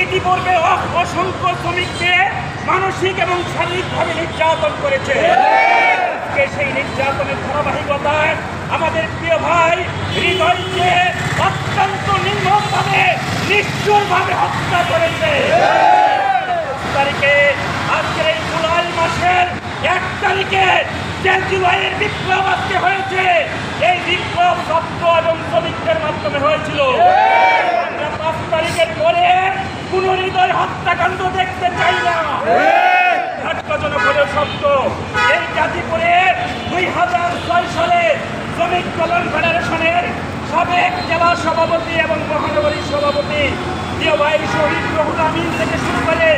ইতিপূর্বে অসংখ্য শ্রমিককে মানসিক এবং শারীরিকভাবে নির্যাতন করেছে। সেই নির্যাতনের ধারাবাহিকতায় আমাদের প্রিয় ভাই হৃদয়কে অত্যন্ত নির্মমভাবে নিষ্ঠুরভাবে হত্যা করেছে। তারিখে আজকের এই জুলাই মাসের 1 তারিখে যে জুলাইয়ের বিপ্লব আজকে হয়েছে, এই বিপ্লব ছাত্র এবং শ্রমিকদের মাধ্যমে হয়েছিল। আমরা 5 তারিখের পরে কোন হৃদয় হত্যাকাণ্ড দেখতে চাই না। দুঃখজনক হলেও সত্য, এই গাজীপুরে 2006 সালে শ্রমিক কল্যাণ ফেডারেশনের সাবেক জেলা সভাপতি এবং মহানগরী সভাপতি প্রিয় ভাই শহীদ রুহুল আমিন থেকে শুরু করে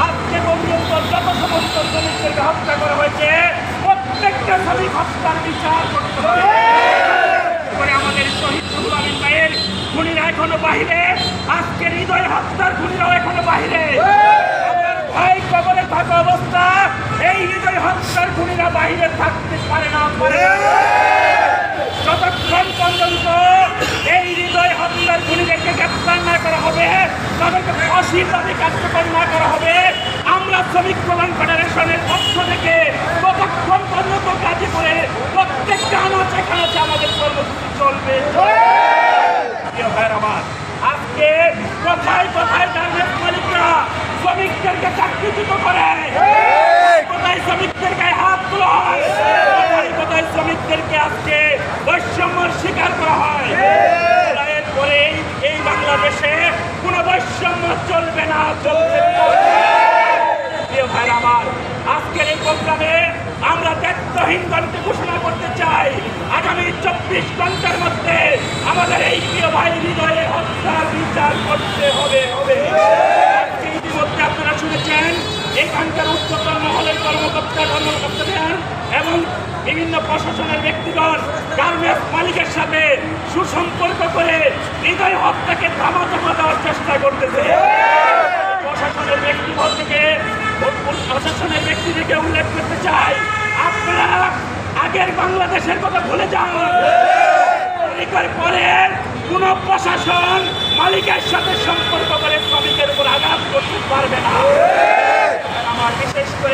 আজকে পর্যন্ত যত সমস্ত শ্রমিকদেরকে হত্যা করা হয়েছে, প্রত্যেকটা শ্রমিক হত্যার বিচার করতে হবে। আমাদের শহীদ রুহুল আমিন ভাইয়ের খুনিরা এখনো বাহিরে, আজকের হৃদয় হত্যার খুনিরাও এখনো বাহিরে। ভাই কবরে থাকা অবস্থা এই হৃদয় হত্যার খুনিরা বাহিরে থাকতে পারে না। যতক্ষণ পর্যন্ত এই হৃদয় হত্যার খুনিদেরকে গ্রেপ্তার না করা হবে, তাদেরকে ফাঁসির দাবি কার্যকর না করা হবে, আমরা শ্রমিক কল্যাণ ফেডারেশনের পক্ষ থেকে ততক্ষণ পর্যন্ত গাজীপুরে প্রত্যেকটা আনাচে কানাচে আমাদের কর্মসূচি চলবে। আমার আজকে কোথায় কোথায় গার্মেন্টস মালিকরা শ্রমিকদেরকে চাকরিচ্যুত করে, কোথায় শ্রমিকদের গায়ে হাত তোলা হয়, কোথায় কোথায় শ্রমিকদেরকে আজকে বৈষম্যের শিকার করা হয়। এরপরে এই বাংলাদেশে কোনো বৈষম্য চলবে না, চলবে। প্রিয় ভাই আমার, আজকের এই প্রোগ্রামে আমরা দায়িত্বহীন গণকে ঘোষণা করতে চাই, আগামী 24 ঘন্টার মধ্যে আমাদের এই প্রিয় ভাই হৃদয়ের হত্যার বিচার করতে হবে। ইতিমধ্যে আপনারা শুনেছেন এখানকার উচ্চতর মহলের কর্মকর্তাদের এবং বিভিন্ন প্রশাসনের ব্যক্তিগণ গার্মেন্টস মালিকের সাথে সুসম্পর্ক করে হৃদয় হত্যাকে থামা দেওয়ার চেষ্টা করতেছে। প্রশাসনের ব্যক্তিদেরকে উল্লেখ করতে চাই, আপনারা আগের বাংলাদেশের কথা ভুলে যান। পরে কোন প্রশাসন মালিকের সাথে সম্পর্ক করে শ্রমিকের উপর আঘাত করতে পারবে না। আমার বিশেষ করে